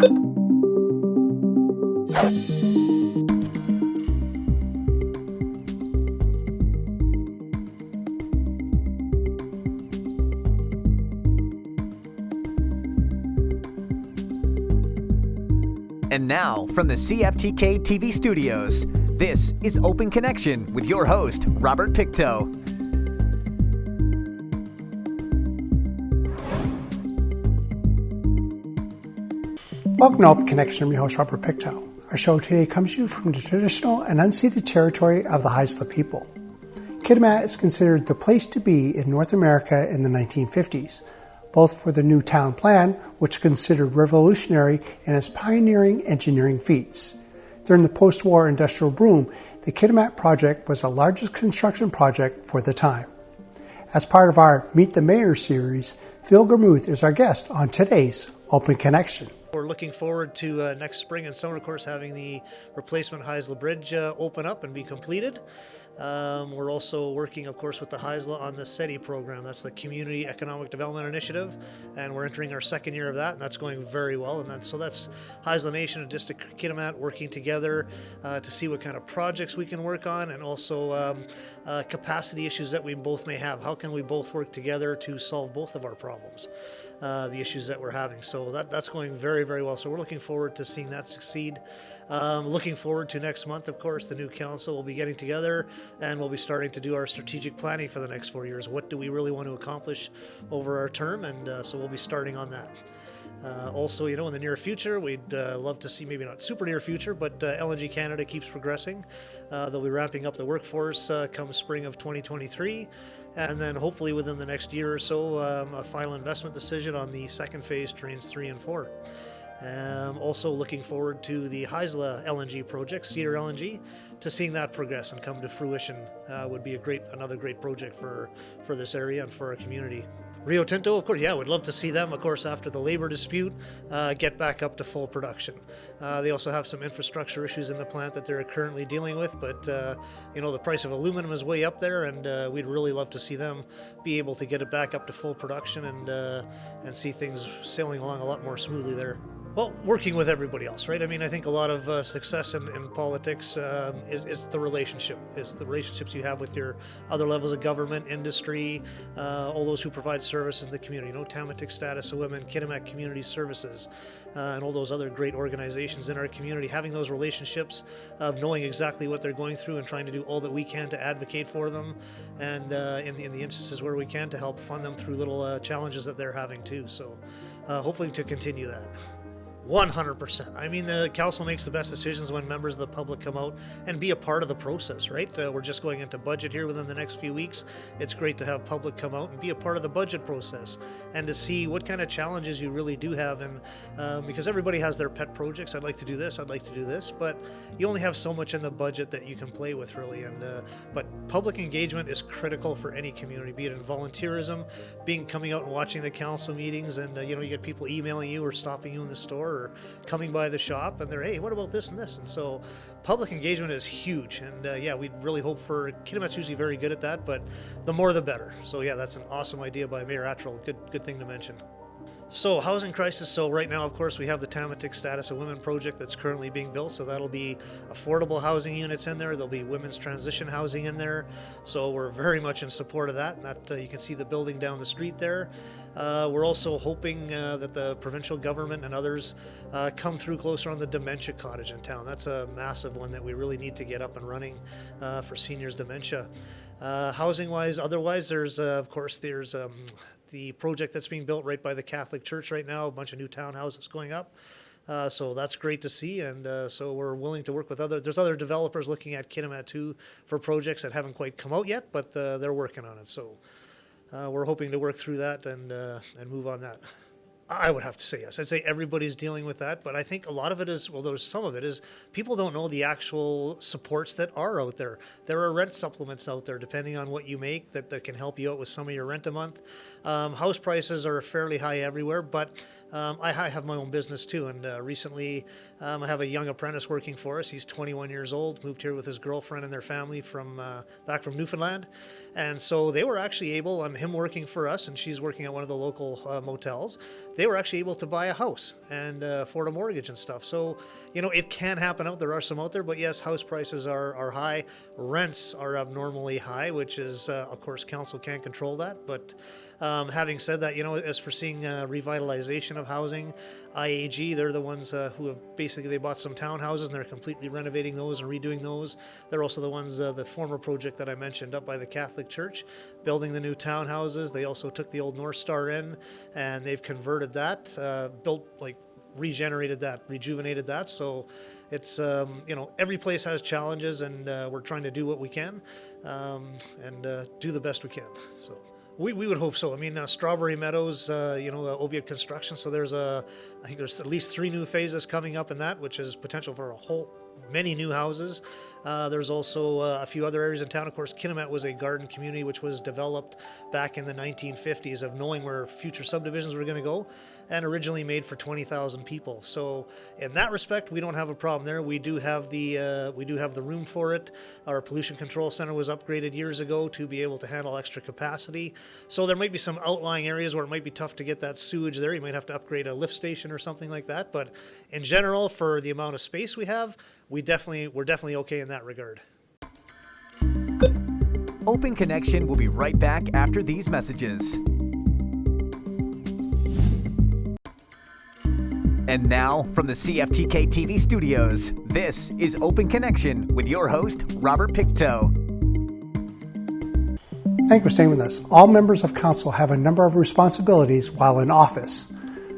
And now, from the CFTK-TV studios, this is Open Connection with your host, Robert Pictou. Welcome to Open Connection. I'm your host, Robert Pictou. Our show today comes to you from the traditional and unceded territory of the Haisla people. Kitimat is considered the place to be in North America in the 1950s, both for the new town plan, which is considered revolutionary in its pioneering engineering feats. During the post-war industrial boom, the Kitimat project was the largest construction project for the time. As part of our Meet the Mayor series, Phil Germuth is our guest on today's Open Connection. We're looking forward to next spring and summer, of course, having the replacement Haisla Bridge open up and be completed. We're also working, of course, with the Haisla on the SETI program. That's the Community Economic Development Initiative, and we're entering our second year of that, and that's going very well. And that's Haisla Nation and District Kitimat working together to see what kind of projects we can work on, and also capacity issues that we both may have. How can we both work together to solve both of our problems, the issues that we're having? So that's going very, very well. So we're looking forward to seeing that succeed. Looking forward to next month, of course, the new council will be getting together, and we'll be starting to do our strategic planning for the next 4 years. What do we really want to accomplish over our term? And so we'll be starting on that. Also, in the near future, we'd love to see, maybe not super near future, but LNG Canada keeps progressing. They'll be ramping up the workforce come spring of 2023. And then hopefully within the next year or so, a final investment decision on the second phase, trains 3 and 4. Also looking forward to the Haisla LNG project, Cedar LNG, to seeing that progress and come to fruition. Would be another great project for this area and for our community. Rio Tinto, of course, we'd love to see them, of course, after the labor dispute, get back up to full production. They also have some infrastructure issues in the plant that they're currently dealing with, but, the price of aluminum is way up there, and we'd really love to see them be able to get it back up to full production and see things sailing along a lot more smoothly there. Well, working with everybody else, right? I mean, I think a lot of success in politics is the relationships you have with your other levels of government, industry, all those who provide services in the community. Tamatik Status of Women, Kitimat Community Services, and all those other great organizations in our community. Having those relationships of knowing exactly what they're going through and trying to do all that we can to advocate for them, and in the instances where we can to help fund them through little challenges that they're having too. So hopefully to continue that. 100%. I mean, the council makes the best decisions when members of the public come out and be a part of the process, right? We're just going into budget here within the next few weeks. It's great to have public come out and be a part of the budget process and to see what kind of challenges you really do have. And because everybody has their pet projects, I'd like to do this, I'd like to do this, but you only have so much in the budget that you can play with, really. And but public engagement is critical for any community, be it in volunteerism, coming out and watching the council meetings, and you get people emailing you or stopping you in the store or coming by the shop, and they're, hey, what about this and this? And so public engagement is huge, and we'd really hope for, Kitimat's usually very good at that, but the more the better. So that's an awesome idea by Mayor Attrell. Good thing to mention. So housing crisis. So right now, of course, we have the Tamatik Status of Women project that's currently being built. So that'll be affordable housing units in there. There'll be women's transition housing in there. So we're very much in support of that. And that you can see the building down the street there. We're also hoping that the provincial government and others come through closer on the dementia cottage in town. That's a massive one that we really need to get up and running for seniors' dementia. Housing-wise, otherwise, there's the project that's being built right by the Catholic Church right now, a bunch of new townhouses going up. So that's great to see, and so we're willing to work with there's other developers looking at Kitimat too for projects that haven't quite come out yet, but they're working on it. So we're hoping to work through that and move on that. I would have to say yes. I'd say everybody's dealing with that, but I think a lot of it is, there's some of it is people don't know the actual supports that are out there. There are rent supplements out there, depending on what you make, that can help you out with some of your rent a month. House prices are fairly high everywhere, but I have my own business too, and recently I have a young apprentice working for us. He's 21 years old, moved here with his girlfriend and their family back from Newfoundland, and so they were actually able, on him working for us, and she's working at one of the local motels, they were actually able to buy a house and afford a mortgage and stuff. So, it can happen out there. Are some out there, but yes, house prices are high. Rents are abnormally high, which is, of course, council can't control that. But having said that, as for seeing revitalization of housing, IAG, they're the ones who have basically, they bought some townhouses and they're completely renovating those and redoing those. They're also the ones, the former project that I mentioned up by the Catholic Church, building the new townhouses. They also took the old North Star Inn and they've converted that, regenerated that, rejuvenated that. So it's, every place has challenges, and we're trying to do what we can and do the best we can. So we would hope so. I mean, Strawberry Meadows, Oviatt Construction. So I think there's at least 3 new phases coming up in that, which is potential for many new houses. There's also a few other areas in town. Of course, Kitimat was a garden community which was developed back in the 1950s of knowing where future subdivisions were going to go, and originally made for 20,000 people. So in that respect, we don't have a problem there. We do have the room for it. Our pollution control center was upgraded years ago to be able to handle extra capacity. So there might be some outlying areas where it might be tough to get that sewage there. You might have to upgrade a lift station or something like that. But in general, for the amount of space we have, we're definitely okay in that regard. Open Connection will be right back after these messages. And now, from the CFTK-TV studios, this is Open Connection with your host, Robert Pictou. Thank you for staying with us. All members of council have a number of responsibilities while in office.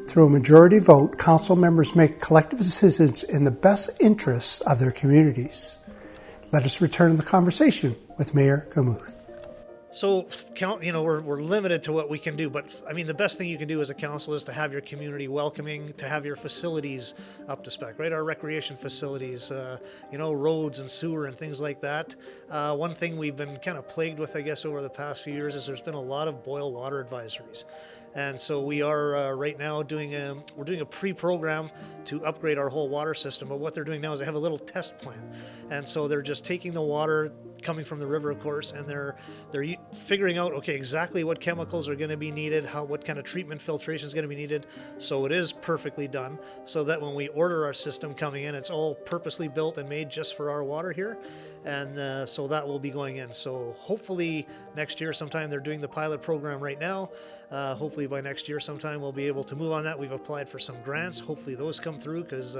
Through a majority vote, council members make collective decisions in the best interests of their communities. Let us return to the conversation with Mayor Germuth. So, we're limited to what we can do, but I mean, the best thing you can do as a council is to have your community welcoming, to have your facilities up to spec, right? Our recreation facilities, roads and sewer and things like that. One thing we've been kind of plagued with, I guess, over the past few years is there's been a lot of boil water advisories. And so we are right now doing a pre-program to upgrade our whole water system. But what they're doing now is they have a little test plan. And so they're just taking the water coming from the river, of course, and they're figuring out, okay, exactly what chemicals are going to be needed, what kind of treatment filtration is going to be needed. So it is perfectly done, so that when we order our system coming in, it's all purposely built and made just for our water here. And so that will be going in. So hopefully next year sometime, they're doing the pilot program right now. Hopefully by next year sometime, we'll be able to move on that. We've applied for some grants. Hopefully those come through, because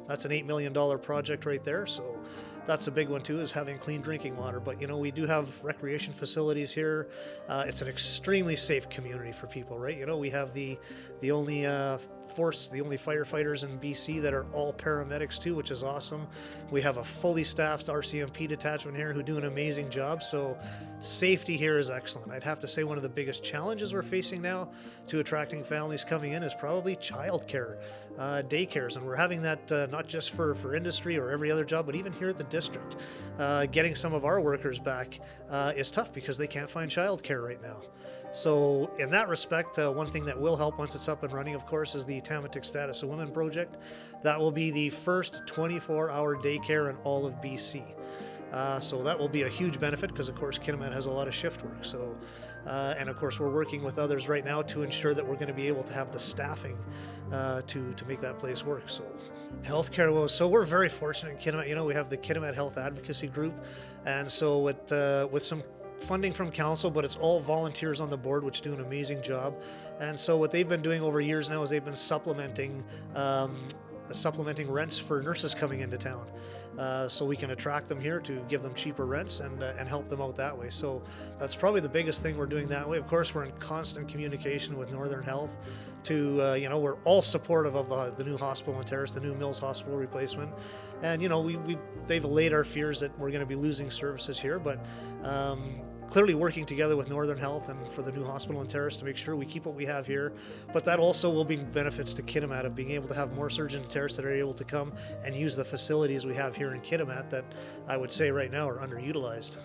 that's an $8 million project right there. So that's a big one too, is having clean drinking water. But we do have recreation facilities here. It's an extremely safe community for people, right? We have the only firefighters in BC that are all paramedics too, which is awesome. We have a fully staffed RCMP detachment here who do an amazing job. So safety here is excellent. I'd have to say one of the biggest challenges we're facing now to attracting families coming in is probably childcare, daycares, and we're having that not just for industry or every other job, but even here at the district. Getting some of our workers back is tough because they can't find childcare right now. So in that respect, one thing that will help once it's up and running, of course, is the Tamatic Status of Women project. That will be the first 24-hour daycare in all of BC. So that will be a huge benefit, because, of course, Kitimat has a lot of shift work. So, and of course, we're working with others right now to ensure that we're going to be able to have the staffing to make that place work. So, healthcare. So we're very fortunate in Kitimat. We have the Kitimat Health Advocacy Group, and so with some funding from council, but it's all volunteers on the board, which do an amazing job. And so what they've been doing over years now is they've been supplementing rents for nurses coming into town, so we can attract them here to give them cheaper rents and help them out that way. So that's probably the biggest thing we're doing that way. Of course, we're in constant communication with Northern Health to, we're all supportive of the new hospital in Terrace, the new Mills Hospital replacement. And, they've allayed our fears that we're going to be losing services here, but clearly working together with Northern Health and for the new hospital in Terrace to make sure we keep what we have here. But that also will bring benefits to Kitimat of being able to have more surgeons in Terrace that are able to come and use the facilities we have here in Kitimat that I would say right now are underutilized.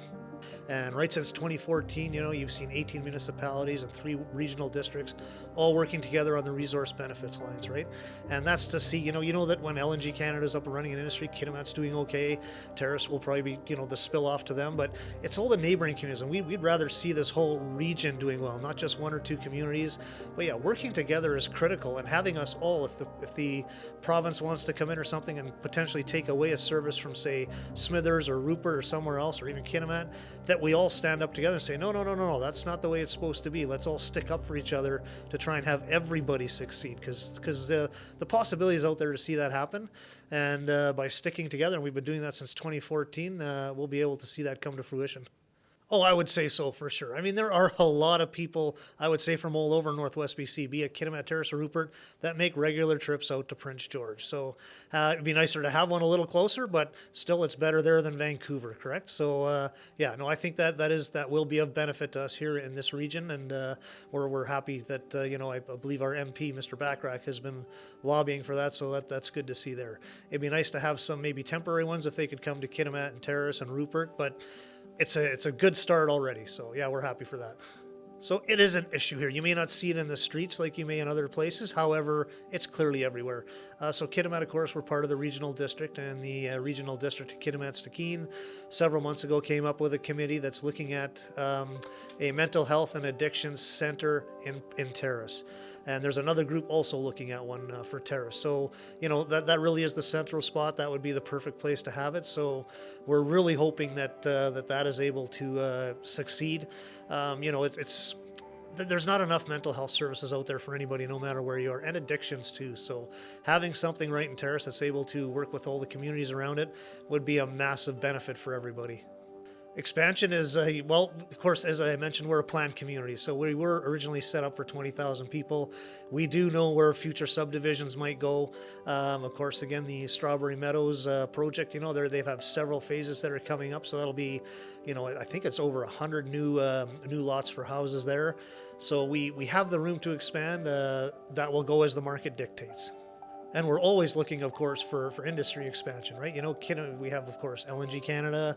And right since 2014, you've seen 18 municipalities and 3 regional districts all working together on the resource benefits lines, right? And that's to see, that when LNG Canada's up and running in industry, Kitimat's doing okay. Terrace will probably be, the spill off to them, but it's all the neighboring communities, and we'd rather see this whole region doing well, not just 1 or 2 communities. But yeah, working together is critical, and having us all, if the province wants to come in or something and potentially take away a service from, say, Smithers or Rupert or somewhere else, or even Kitimat, that we all stand up together and say, no, that's not the way it's supposed to be. Let's all stick up for each other to try and have everybody succeed, because the possibility is out there to see that happen. And by sticking together, and we've been doing that since 2014, we'll be able to see that come to fruition. Oh, I would say so, for sure. I mean, there are a lot of people, I would say, from all over Northwest BC, be it Kitimat, Terrace, or Rupert, that make regular trips out to Prince George. So it'd be nicer to have one a little closer, but still it's better there than Vancouver, correct? So I think that will be of benefit to us here in this region, and we're happy that, I believe our MP, Mr. Backrack, has been lobbying for that, so that's good to see there. It'd be nice to have some maybe temporary ones if they could come to Kitimat and Terrace and Rupert, but it's a good start already, so yeah, we're happy for that. So it is an issue here. You may not see it in the streets like you may in other places. However, it's clearly everywhere. So Kitimat, of course, we're part of the regional district, and the regional district of Kitimat-Stikine several months ago came up with a committee that's looking at a mental health and addiction center in Terrace. And there's another group also looking at one for Terrace. So, that really is the central spot. That would be the perfect place to have it. So we're really hoping that that is able to succeed. There's not enough mental health services out there for anybody, no matter where you are, and addictions too. So having something right in Terrace that's able to work with all the communities around it would be a massive benefit for everybody. Expansion is, of course, as I mentioned, we're a planned community. So we were originally set up for 20,000 people. We do know where future subdivisions might go. Of course, again, the Strawberry Meadows project, they have several phases that are coming up. So that'll be, I think it's over 100 new lots for houses there. So we have the room to expand. That will go as the market dictates. And we're always looking, of course, for industry expansion, right? We have, of course, LNG Canada,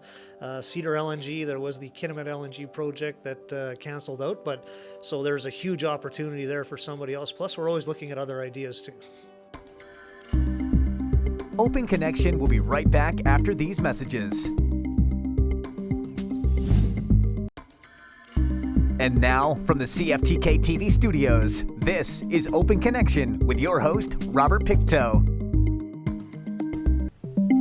Cedar LNG. There was the Kitimat LNG project that canceled out, but so there's a huge opportunity there for somebody else. Plus, we're always looking at other ideas too. Open Connection will be right back after these messages. And now, from the CFTK-TV studios, this is Open Connection with your host, Robert Pictou.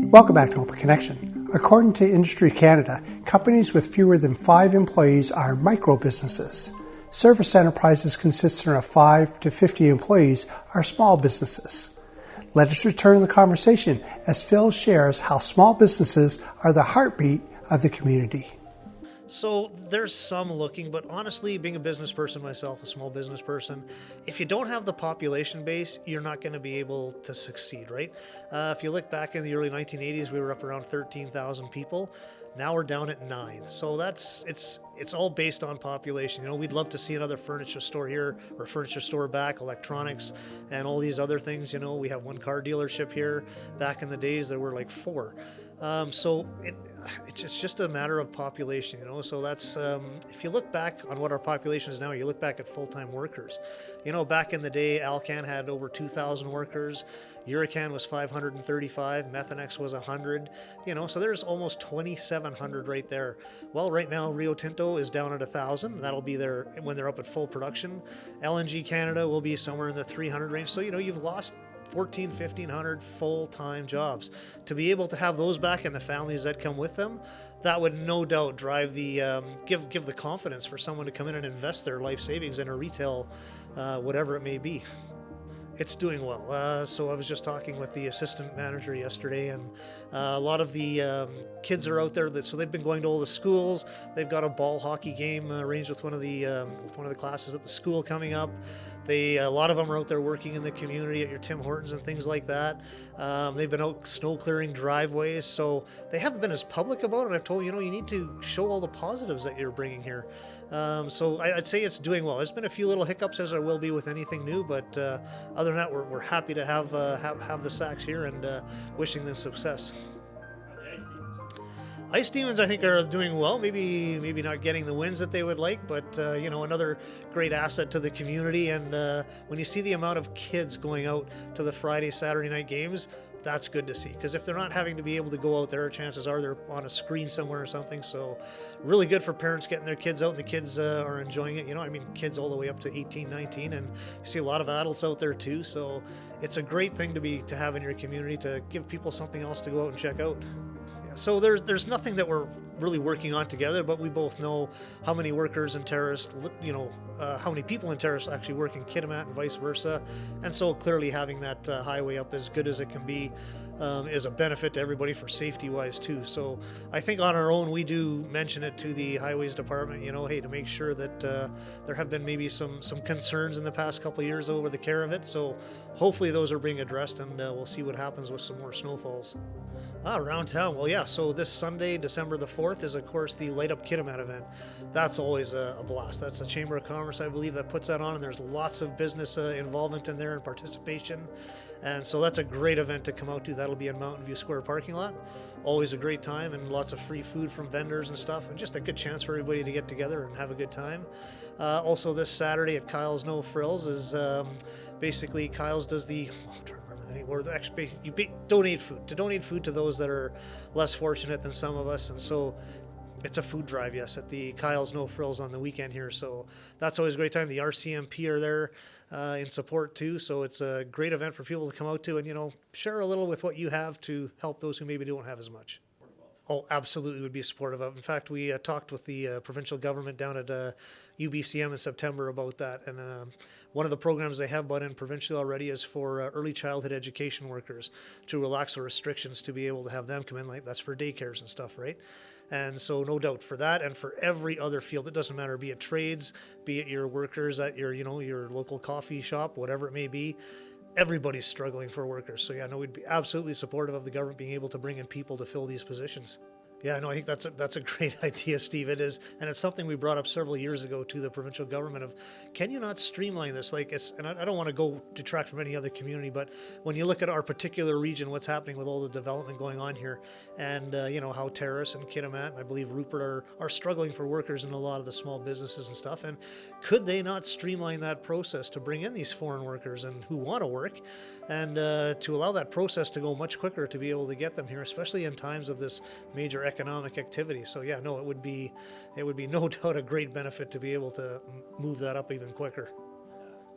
Welcome back to Open Connection. According to Industry Canada, companies with fewer than 5 employees are micro-businesses. Service enterprises consisting of 5 to 50 employees are small businesses. Let us return to the conversation as Phil shares how small businesses are the heartbeat of the community. So there's some looking, but honestly, being a business person myself, a small business person, if you don't have the population base, you're not going to be able to succeed, right? If you look back in the early 1980s, we were up around 13,000 people. Now we're down at 9. So it's all based on population. We'd love to see another furniture store here, or furniture store back, electronics, and all these other things. We have one car dealership here. Back in the days, there were like 4. So it's just a matter of population, So that's if you look back on what our population is now, you look back at full-time workers. Back in the day, Alcan had over 2,000 workers. Uracan was 535. Methanex was 100. So there's almost 2,700 right there. Well, right now Rio Tinto is down at 1,000. That'll be there when they're up at full production. LNG Canada will be somewhere in the 300 range. So you've lost 1,500 full-time jobs. To be able to have those back and the families that come with them, that would no doubt drive the give the confidence for someone to come in and invest their life savings in a retail, whatever it may be. It's doing well. So I was just talking with the assistant manager yesterday, and a lot of the kids are out there. So they've been going to all the schools. They've got a ball hockey game arranged with one of the classes at the school coming up. A lot of them are out there working in the community at your Tim Hortons and things like that. They've been out snow clearing driveways, so they haven't been as public about it. I've told you need to show all the positives that you're bringing here. So I'd say it's doing well. There's been a few little hiccups, as there will be with anything new, but other than that, we're happy to have the Sacks here and wishing them success. Ice Demons, I think, are doing well. Maybe not getting the wins that they would like, but another great asset to the community. And when you see the amount of kids going out to the Friday, Saturday night games, that's good to see. Because if they're not having to be able to go out there, chances are they're on a screen somewhere or something. So really good for parents getting their kids out, and the kids are enjoying it. Kids all the way up to 18, 19, and you see a lot of adults out there too. So it's a great thing to have in your community, to give people something else to go out and check out. So there's nothing that we're really working on together, but we both know how many workers in Terrace, how many people in Terrace actually work in Kitimat and vice versa. And so clearly having that highway up as good as it can be is a benefit to everybody for safety-wise too. So I think on our own, we do mention it to the Highways Department, hey, to make sure that there have been maybe some concerns in the past couple of years over the care of it. So hopefully those are being addressed, and we'll see what happens with some more snowfalls. Around town. Well, yeah, so this Sunday, December the 4th, is, of course, the Light Up Kitimat event. That's always a blast. That's the Chamber of Commerce, I believe, that puts that on, and there's lots of business involvement in there and participation. And so that's a great event to come out to. That'll be in Mountain View Square parking lot. Always a great time, and lots of free food from vendors and stuff, and just a good chance for everybody to get together and have a good time. Also this Saturday at Kyle's No Frills is basically Kyle's does the... or you donate food to those that are less fortunate than some of us. And so it's a food drive, yes, at the Kyle's No Frills on the weekend here. So that's always a great time. The RCMP are there in support too. So it's a great event for people to come out to and, share a little with what you have to help those who maybe don't have as much. Oh, absolutely would be supportive of. In fact, we talked with the provincial government down at UBCM in September about that. And one of the programs they have brought in provincially already is for early childhood education workers to relax the restrictions to be able to have them come in. Like that's for daycares and stuff, right? And so no doubt for that and for every other field, it doesn't matter, be it trades, be it your workers at your, your local coffee shop, whatever it may be. Everybody's struggling for workers. So yeah, no, we'd be absolutely supportive of the government being able to bring in people to fill these positions. Yeah, no, I think that's a great idea, Steve. It is, and it's something we brought up several years ago to the provincial government of, can you not streamline this? And I don't want to go detract from any other community, but when you look at our particular region, what's happening with all the development going on here, and how Terrace and Kitimat, and I believe Rupert are struggling for workers in a lot of the small businesses and stuff, and could they not streamline that process to bring in these foreign workers and who want to work, and to allow that process to go much quicker to be able to get them here, especially in times of this major economic activity. So yeah, no, it would be no doubt a great benefit to be able to move that up even quicker.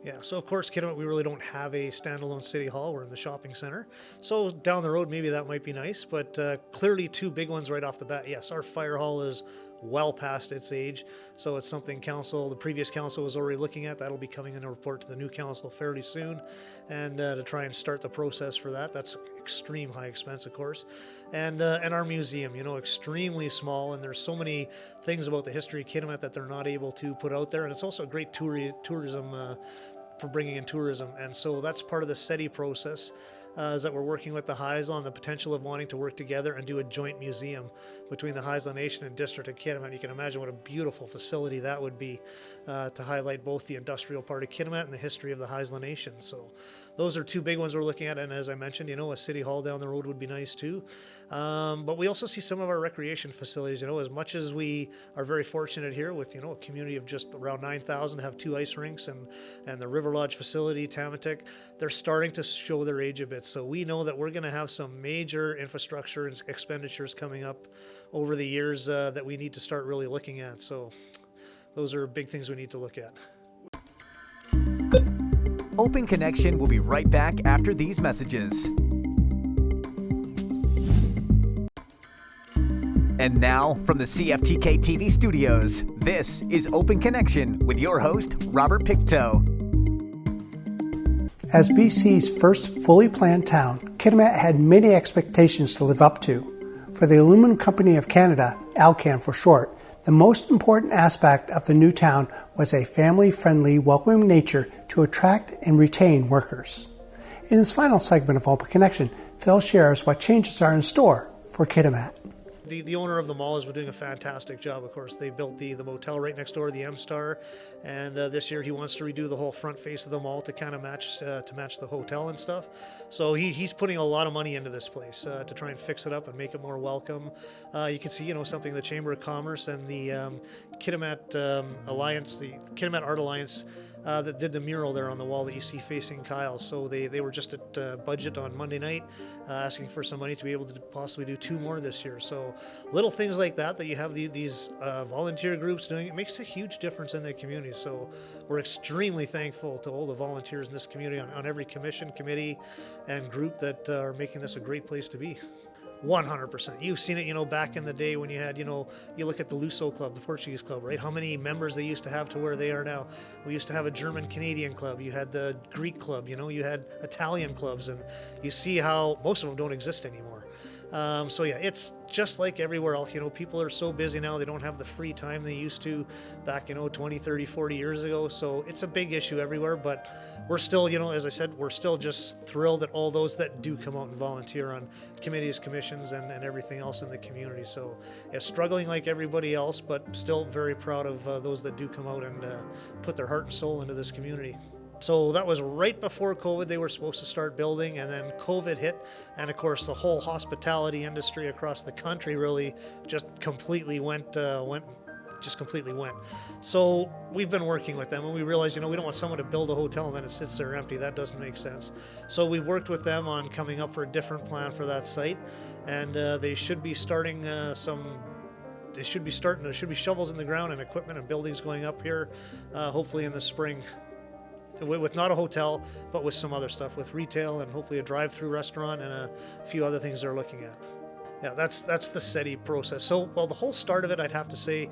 Yeah, so of course, Kitimat, we really don't have a standalone city hall. We're in the shopping center. So down the road, maybe that might be nice, but clearly two big ones right off the bat. Yes, our fire hall is well past its age, so it's something the previous council was already looking at. That'll be coming in a report to the new council fairly soon, and to try and start the process for that. That's extreme high expense, of course, and our museum, extremely small, and there's so many things about the history of Kitimat that they're not able to put out there, and it's also a great tourism for bringing in tourism, and so that's part of the SETI process. Is that we're working with the Haisla on the potential of wanting to work together and do a joint museum between the Haisla Nation and District of Kitimat. You can imagine what a beautiful facility that would be to highlight both the industrial part of Kitimat and the history of the Haisla Nation. So those are two big ones we're looking at, and as I mentioned, a city hall down the road would be nice too. But we also see some of our recreation facilities, as much as we are very fortunate here with, a community of just around 9,000 have 2 ice rinks and the River Lodge facility, Tamatik, they're starting to show their age a bit. So we know that we're going to have some major infrastructure expenditures coming up over the years that we need to start really looking at. So those are big things we need to look at. Open Connection will be right back after these messages. And now, from the CFTK-TV studios, this is Open Connection with your host, Robert Pictou. As BC's first fully planned town, Kitimat had many expectations to live up to. For the Aluminum Company of Canada, Alcan for short, the most important aspect of the new town was a family-friendly, welcoming nature to attract and retain workers. In this final segment of Open Connection, Phil shares what changes are in store for Kitimat. the owner of the mall has been doing a fantastic job. Of course, they built the motel right next door, the M-Star, and this year he wants to redo the whole front face of the mall to kind of match the hotel and stuff. So he's putting a lot of money into this place to try and fix it up and make it more welcome. You can see, something the Chamber of Commerce and the Kitimat Alliance, the Kitimat Art Alliance, that did the mural there on the wall that you see facing Kyle. So they were just at budget on Monday night, asking for some money to be able to possibly do 2 more this year. So little things like that you have these volunteer groups doing, it makes a huge difference in the community. So we're extremely thankful to all the volunteers in this community on every commission, committee, and group that are making this a great place to be. 100%. You've seen it, back in the day when you had, you look at the Luso Club, the Portuguese club, right? How many members they used to have to where they are now. We used to have a German-Canadian club. You had the Greek club, you had Italian clubs, and you see how most of them don't exist anymore. So yeah, it's just like everywhere else. People are so busy now, they don't have the free time they used to back, 20, 30, 40 years ago. So it's a big issue everywhere, but we're still, as I said, we're still just thrilled at all those that do come out and volunteer on committees, commissions, and everything else in the community. So yeah, struggling like everybody else, but still very proud of those that do come out and put their heart and soul into this community. So that was right before COVID. They were supposed to start building, and then COVID hit, and of course the whole hospitality industry across the country really just completely went. So we've been working with them, and we realized, we don't want someone to build a hotel and then it sits there empty. That doesn't make sense. So we worked with them on coming up for a different plan for that site, and they should be starting there should be shovels in the ground and equipment and buildings going up here, hopefully in the spring. With not a hotel, but with some other stuff, with retail and hopefully a drive-through restaurant and a few other things they're looking at. Yeah, that's the SETI process. So, the whole start of it, I'd have to say,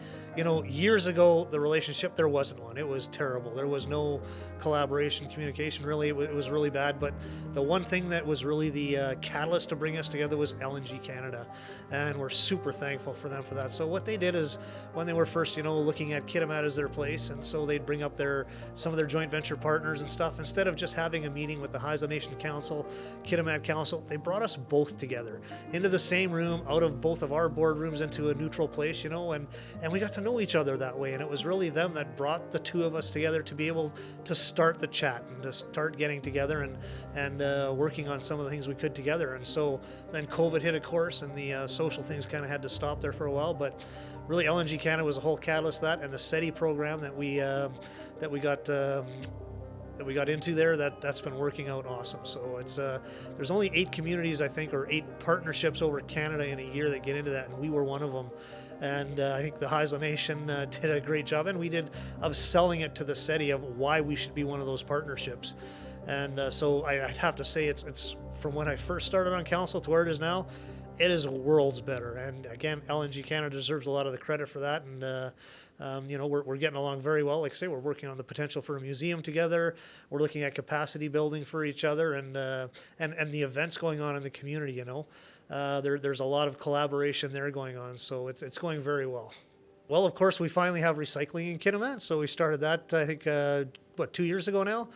years ago, the relationship, there wasn't one. It was terrible. There was no collaboration, communication, really. It was really bad. But the one thing that was really the catalyst to bring us together was LNG Canada. And we're super thankful for them for that. So what they did is, when they were first, looking at Kitimat as their place, and so they'd bring up some of their joint venture partners and stuff, instead of just having a meeting with the Haisla Nation Council, Kitimat Council, they brought us both together into the same room, out of both of our boardrooms into a neutral place, and we got to know each other that way. And it was really them that brought the two of us together to be able to start the chat and to start getting together and working on some of the things we could together. And so then COVID hit, of course, and the social things kind of had to stop there for a while. But really, LNG Canada was a whole catalyst to that, and the SETI program that we got into there, that's been working out awesome. So it's there's only 8 communities, I think, or 8 partnerships over Canada in a year that get into that, and we were one of them. And I think the Haisla Nation did a great job, and we did, of selling it to the SETI of why we should be one of those partnerships. And so I'd have to say it's from when I first started on council to where it is now, it is worlds better. And again, LNG Canada deserves a lot of the credit for that. And we're getting along very well. Like I say, we're working on the potential for a museum together. We're looking at capacity building for each other, and the events going on in the community. There's a lot of collaboration there going on. So it's going very well. Well, of course, we finally have recycling in Kitimat. So we started that, I think, 2 years ago now.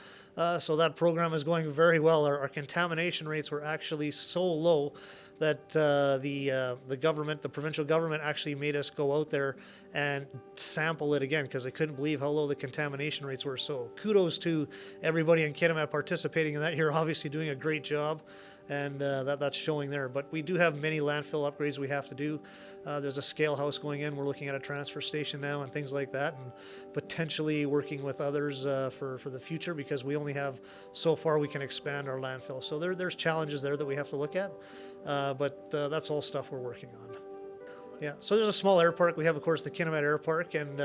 So that program is going very well. Our contamination rates were actually so low that the government, the provincial government, actually made us go out there and sample it again because they couldn't believe how low the contamination rates were. So kudos to everybody in Kitimat participating in that. You're obviously doing a great job, and that's showing there. But we do have many landfill upgrades we have to do. There's a scale house going in. We're looking at a transfer station now and things like that, and potentially working with others for the future, because we only have so far we can expand our landfill. So there's challenges there that we have to look at, but that's all stuff we're working on. Yeah, so there's a small air park. We have, of course, the Kitimat Air Park, and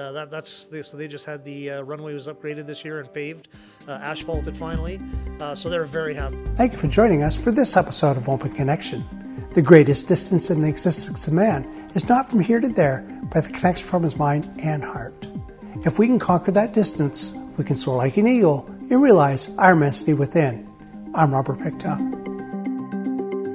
so they just had the runway was upgraded this year and paved, asphalted finally. So they're very happy. Thank you for joining us for this episode of Open Connection. The greatest distance in the existence of man is not from here to there, but the connection from his mind and heart. If we can conquer that distance, we can soar like an eagle and realize our immensity within. I'm Robert Pictou.